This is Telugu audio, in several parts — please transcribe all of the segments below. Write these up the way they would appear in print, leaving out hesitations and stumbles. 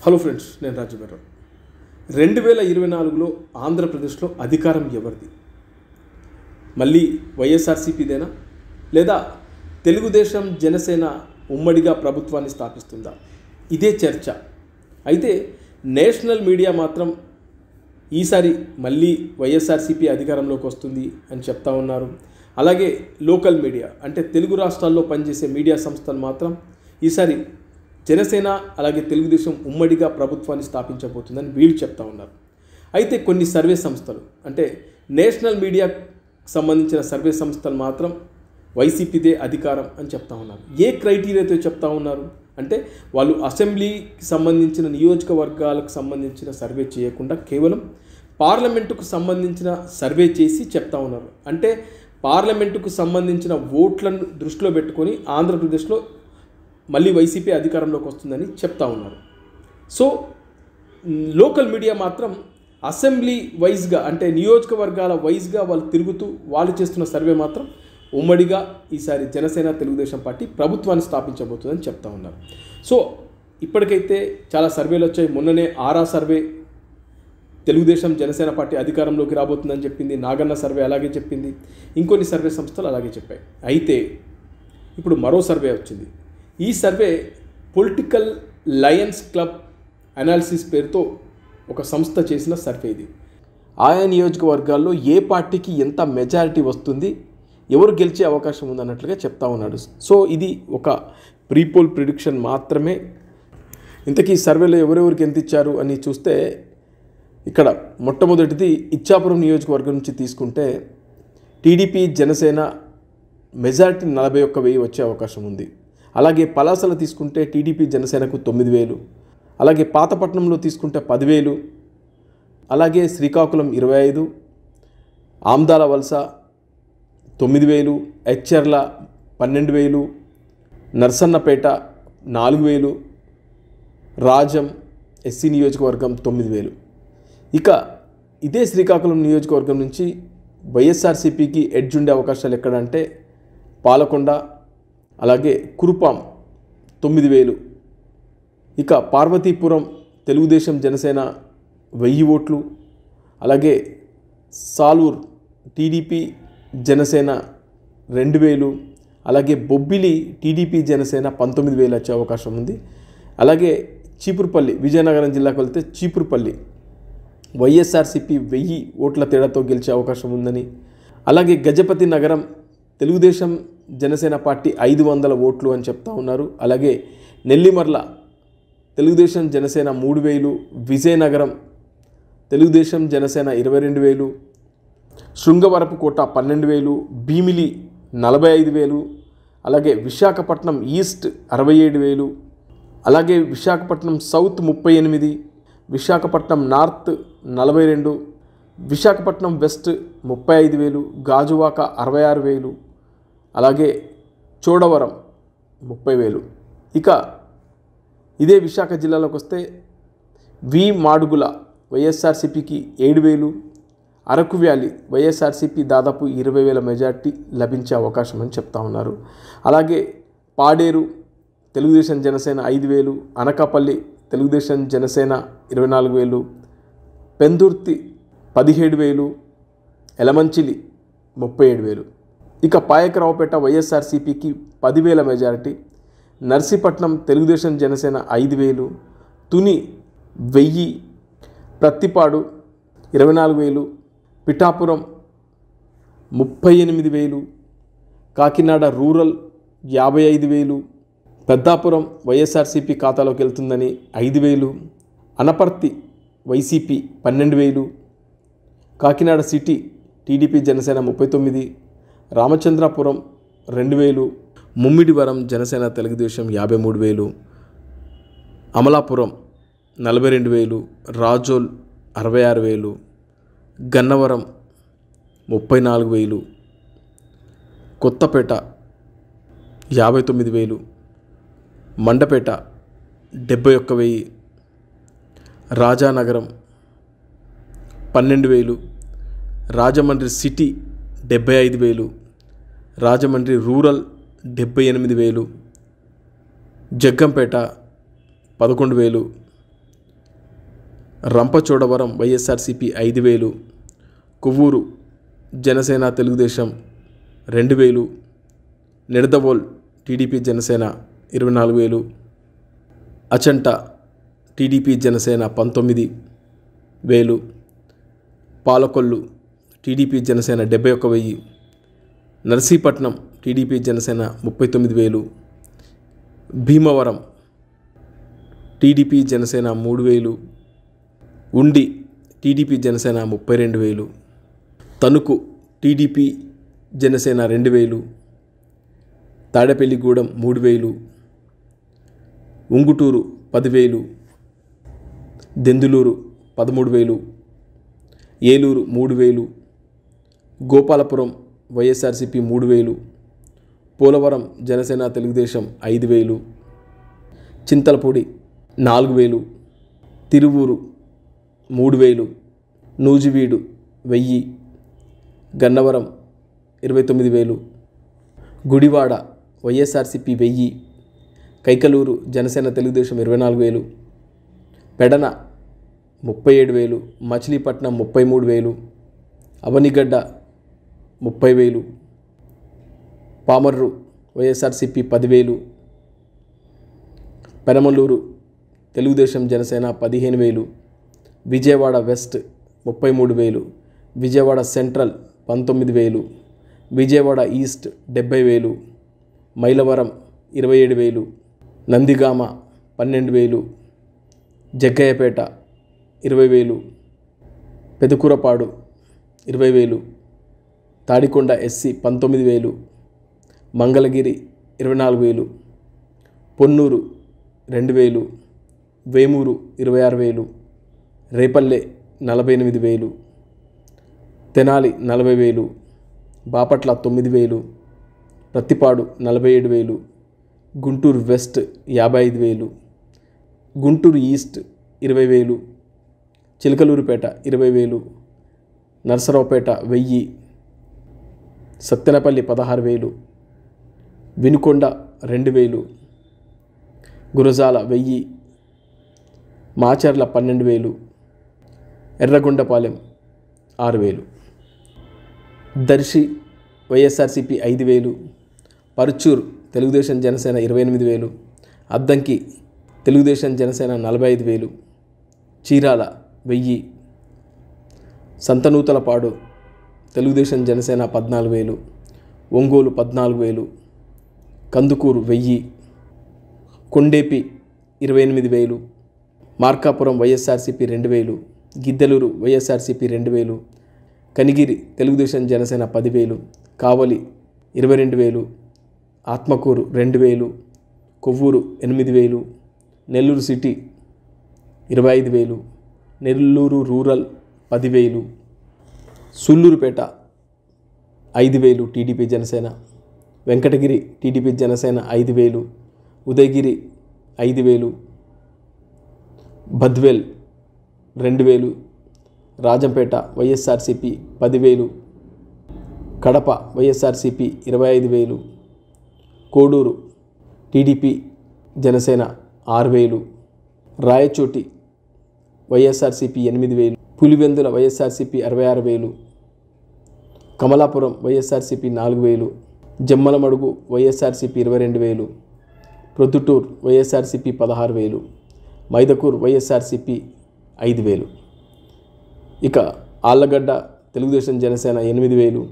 హలో ఫ్రెండ్స్, నేను రాజుగారు. 2024లో ఆంధ్రప్రదేశ్లో అధికారం ఎవరిది? మళ్ళీ వైఎస్ఆర్సీపీదేనా లేదా తెలుగుదేశం జనసేన ఉమ్మడిగా ప్రభుత్వాన్ని స్థాపిస్తుందా? ఇదే చర్చ. అయితే నేషనల్ మీడియా మాత్రం ఈసారి మళ్ళీ వైఎస్ఆర్సీపీ అధికారంలోకి వస్తుంది అని చెప్తా ఉన్నారు. అలాగే లోకల్ మీడియా అంటే తెలుగు రాష్ట్రాల్లో పనిచేసే మీడియా సంస్థలు మాత్రం ఈసారి జనసేన అలాగే తెలుగుదేశం ఉమ్మడిగా ప్రభుత్వాన్ని స్థాపించబోతుందని వీళ్ళు చెప్తా ఉన్నారు. అయితే కొన్ని సర్వే సంస్థలు అంటే నేషనల్ మీడియాకు సంబంధించిన సర్వే సంస్థలు మాత్రం వైసీపీదే అధికారం అని చెప్తా ఉన్నారు. ఏ క్రైటీరియాతో చెప్తా ఉన్నారు అంటే వాళ్ళు అసెంబ్లీకి సంబంధించిన నియోజకవర్గాలకు సంబంధించిన సర్వే చేయకుండా కేవలం పార్లమెంటుకు సంబంధించిన సర్వే చేసి చెప్తా ఉన్నారు. అంటే పార్లమెంటుకు సంబంధించిన ఓట్లను దృష్టిలో పెట్టుకొని ఆంధ్రప్రదేశ్లో మళ్ళీ వైసీపీ అధికారంలోకి వస్తుందని చెప్తా ఉన్నారు. సో లోకల్ మీడియా మాత్రం అసెంబ్లీ వైజ్గా అంటే నియోజకవర్గాల వైజ్గా వాళ్ళు తిరుగుతూ వాళ్ళు చేస్తున్న సర్వే మాత్రం ఉమ్మడిగా ఈసారి జనసేన తెలుగుదేశం పార్టీ ప్రభుత్వాన్ని స్థాపించబోతుందని చెప్తా ఉన్నారు. సో ఇప్పటికైతే చాలా సర్వేలు వచ్చాయి. మొన్ననే ఆరా సర్వే తెలుగుదేశం జనసేన పార్టీ అధికారంలోకి రాబోతుందని చెప్పింది. నాగన్న సర్వే అలాగే చెప్పింది. ఇంకొన్ని సర్వే సంస్థలు అలాగే చెప్పాయి. అయితే ఇప్పుడు మరో సర్వే వచ్చింది. ఈ survey political Lions club analysis పేరుతో ఒక సంస్థ చేసిన సర్వే ఇది. ఆయా నియోజకవర్గాల్లో ఏ పార్టీకి ఎంత మెజారిటీ వస్తుంది, ఎవరు గెలిచే అవకాశం ఉందన్నట్లుగా చెప్తా ఉన్నాడు. సో ఇది ఒక ప్రీపోల్ ప్రిడిక్షన్ మాత్రమే. ఇంతకీ సర్వేలో ఎవరెవరికి ఎంత ఇచ్చారు అని చూస్తే ఇక్కడ మొట్టమొదటిది ఇచ్చాపురం నియోజకవర్గం నుంచి తీసుకుంటే టీడీపీ జనసేన మెజారిటీ 41,000 వచ్చే అవకాశం ఉంది. అలాగే పలాసలు తీసుకుంటే టీడీపీ జనసేనకు 9,000, అలాగే పాతపట్నంలో తీసుకుంటే 10,000, అలాగే శ్రీకాకుళం 25, ఆమ్దాల వలస 9,000, ఎచ్చెర్ల 12,000, నర్సన్నపేట 4,000, రాజం ఎస్సీ నియోజకవర్గం 9,000. ఇక ఇదే శ్రీకాకుళం నియోజకవర్గం నుంచి వైఎస్ఆర్సీపీకి ఎడ్జ్ ఉండే అవకాశాలు ఎక్కడంటే పాలకొండ, అలాగే కురుపాం 9,000. ఇక పార్వతీపురం తెలుగుదేశం జనసేన 1000 ఓట్లు, అలాగే సాలూర్ టీడీపీ జనసేన 2,000, అలాగే బొబ్బిలి టీడీపీ జనసేన 19,000 వచ్చే అవకాశం ఉంది. అలాగే చీపురుపల్లి విజయనగరం జిల్లాకు వెళ్తే చీపురుపల్లి వైఎస్ఆర్సీపీ 1000 ఓట్ల తేడాతో గెలిచే అవకాశం ఉందని, అలాగే గజపతి నగరం తెలుగుదేశం జనసేన పార్టీ 500 ఓట్లు అని చెప్తా ఉన్నారు. అలాగే నెల్లిమర్ల తెలుగుదేశం జనసేన 3,000, విజయనగరం తెలుగుదేశం జనసేన 22,000, శృంగవరపుకోట 12,000, భీమిలి 45,000, అలాగే విశాఖపట్నం ఈస్ట్ 67,000, అలాగే Visakhapatnam south 38, Visakhapatnam north 42, Visakhapatnam west 35,000, Gajuwaka 66,000, అలాగే చోడవరం 30,000. ఇక ఇదే విశాఖ జిల్లాలోకి వస్తే వి మాడుగుల వైఎస్ఆర్సీపీకి 7,000, అరకు వ్యాలీ వైఎస్ఆర్సీపీ దాదాపు 20,000 మెజార్టీ లభించే అవకాశం అని చెప్తా ఉన్నారు. అలాగే పాడేరు తెలుగుదేశం జనసేన 5,000, అనకాపల్లి తెలుగుదేశం జనసేన 24,000, పెందుర్తి 17,000, ఎలమంచిలి 37,000. ఇక పాయకరావుపేట వైఎస్ఆర్సీపీకి 10,000 majority, Narsipatnam Telugu Desam Janasena 5,000, Tuni 1,000, Prathipadu 24,000, Pithapuram 38,000, Kakinada rural 55,000, Peddapuram YSRCP ఖాతాలోకి వెళ్తుందని 5,000, Anaparthi YCP 12,000, Kakinada city TDP Janasena 39, Ramachandrapuram 2,000, Mummidivaram Janasena Telugu Desam 53,000, Amalapuram 42,000, Razole 66,000, Gannavaram 34,000, Kothapeta 59,000, Mandapeta 71,000, Rajanagaram 12,000, Rajahmundry city 75,000, Rajahmundry rural 78,000, Jaggampeta 11,000, Rampachodavaram YSRCP 5,000, Kovvur Janasena Telugu Desam 2,000, Nidadavole TDP Janasena 24,000, Achanta TDP Janasena 19,000, Palakollu TDP Janasena 71,000, Narsipatnam TDP Janasena 39,000, Bhimavaram TDP Janasena 3,000, ఉండి TDP Janasena 32,000, Tanuku TDP Janasena 2,000, Tadepalligudem 3,000, Unguturu 10,000, Denduluru 13,000, Eluru 3,000, Gopalapuram YSRCP 3,000, Polavaram Janasena Telugu Desam 5,000, Chintalapudi 4,000, Tiruvuru 3,000, Nuzvid 1,000, Gannavaram 29,000, Gudivada YSRCP 1,000, Kaikaluru Janasena Telugu Desam 24,000, Pedana 37,000, Machilipatnam 33,000, Avanigadda 30,000, Pamarru YSRCP 10,000, Penamaluru Telugu Desam Janasena 15,000, Vijayawada west 33,000, Vijayawada central 19,000, Vijayawada east 70,000, Mylavaram 27,000, Nandigama 12,000, Jaggayyapeta 20,000, Pedakurapadu 20,000, Tadikonda SC 19,000, Mangalagiri 24,000, Ponnur 2,000, Vemuru 26,000, Repalle 48,000, Tenali 40,000, Bapatla 9,000, Prathipadu 47,000, Guntur west 55,000, Guntur east 20,000, Chilakaluripet 20,000, Narasaraopet 1,000, Sattenapalli 16,000, Vinukonda 2,000, Gurazala 1,000, Macherla 12,000, Yerragondapalem 6,000, Darsi YSRCP 5,000, Parchur Telugu Desam Janasena 28,000, Addanki Telugu Desam Janasena 45,000, Chirala 1,000, Santhanuthalapadu Telugu Desam Janasena 14,000, Ongole 14,000, Kandukur 1,000, Kondepi 28,000, Markapuram YSRCP 2,000, Giddalur YSRCP 2,000, Kanigiri Telugu Desam Janasena 10,000, Kavali 22,000, Atmakur 2,000, Kovvur 8,000, Nellore city 25,000, Nellore rural 10,000, Sullurpeta 5,000 TDP Janasena, Venkatagiri TDP Janasena 5,000, Udayagiri 5,000, Badvel 2,000, Rajampet YSRCP 10,000, Kadapa YSRCP 25,000, Koduru TDP Janasena 6,000, Rayachoti YSRCP 8,000, Pulivendula YSRCP 66,000, Kamalapuram YSRCP 4,000, Jammalamadugu YSRCP 22,000, Proddatur YSRCP 16,000, Mydukur YSRCP 5,000. ఇక Allagadda Telugu Desam Janasena 8,000,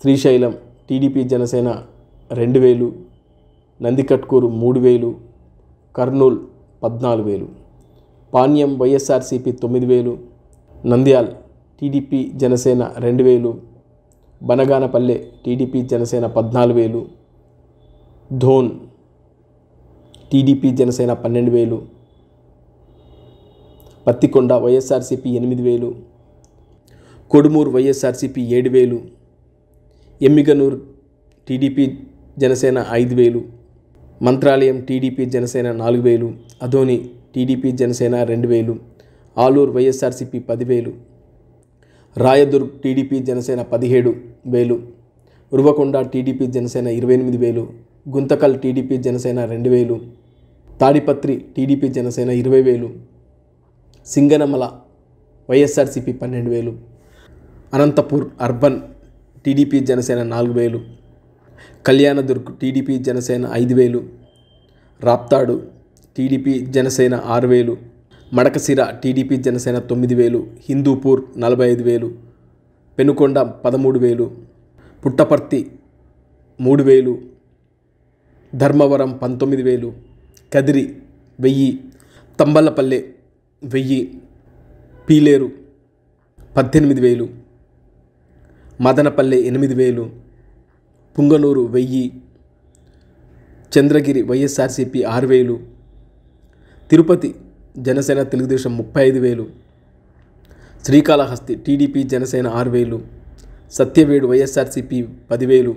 Srisailam TDP Janasena 2,000, Nandikotkur 3,000, Kurnool 14,000, Panyam YSRCP 9,000, Nandyal TDP Janasena 2,000, Banaganapalle TDP Janasena 14,000, Dhone TDP Janasena 12,000, Pattikonda YSRCP 8,000, Kodumur YSRCP 7,000, Yemmiganur TDP Janasena 5,000, Mantralayam TDP Janasena 4,000, Adoni TDP Janasena 2,000, Alur YSRCP 10,000, Rayadurg TDP Janasena 17,000, Uravakonda TDP Janasena 28,000, Guntakal TDP Janasena 2,000, Tadipatri TDP Janasena 20,000, Singanamala YSRCP 12,000, Anantapur urban TDP Janasena 4,000, Kalyandurg TDP Janasena 5,000, Raptadu TDP Janasena 6,000, Madakasira TDP Janasena 9,000, Hindupur 45,000, Penukonda 13,000, Puttaparthi 3,000, Dharmavaram 19,000, Kadiri 1,000, Thamballapalle 1,000, Pileru 18,000, Madanapalle 8,000, Punganur 1,000, Chandragiri YSRCP 6,000, Tirupati Janasena Telugu Desam 35,000, Srikalahasti TDP Janasena 6,000, Satyavedu YSRCP 10,000,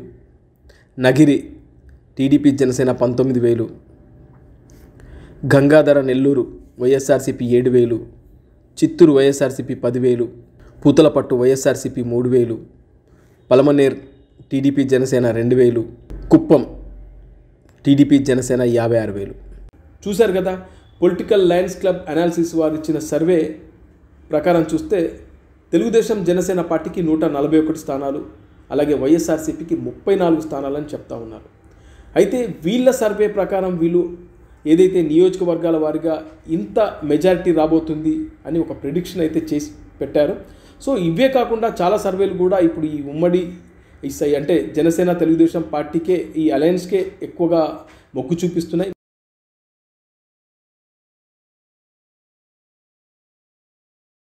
Nagari TDP Janasena 19,000, Gangadhara Nellore YSRCP 7,000, Chittoor YSRCP 10,000, Puthalapattu YSRCP 3,000, Palamaner TDP Janasena 2,000, Kuppam TDP Janasena 56,000. చూశారు కదా, పొలిటికల్ లయన్స్ క్లబ్ అనాలిసిస్ వారు ఇచ్చిన సర్వే ప్రకారం చూస్తే తెలుగుదేశం జనసేన పార్టీకి 141 స్థానాలు, అలాగే వైఎస్ఆర్సీపీకి 34 స్థానాలని చెప్తా ఉన్నారు. అయితే వీళ్ళ సర్వే ప్రకారం వీళ్ళు ఏదైతే నియోజకవర్గాల వారిగా ఇంత మెజారిటీ రాబోతుంది అని ఒక ప్రిడిక్షన్ అయితే చేసి పెట్టారు. సో ఇవే కాకుండా చాలా సర్వేలు కూడా ఇప్పుడు ఈ ఉమ్మడి అంటే జనసేన తెలుగుదేశం పార్టీకే, ఈ అలయన్స్కే ఎక్కువగా మొగ్గు చూపిస్తున్నాయి.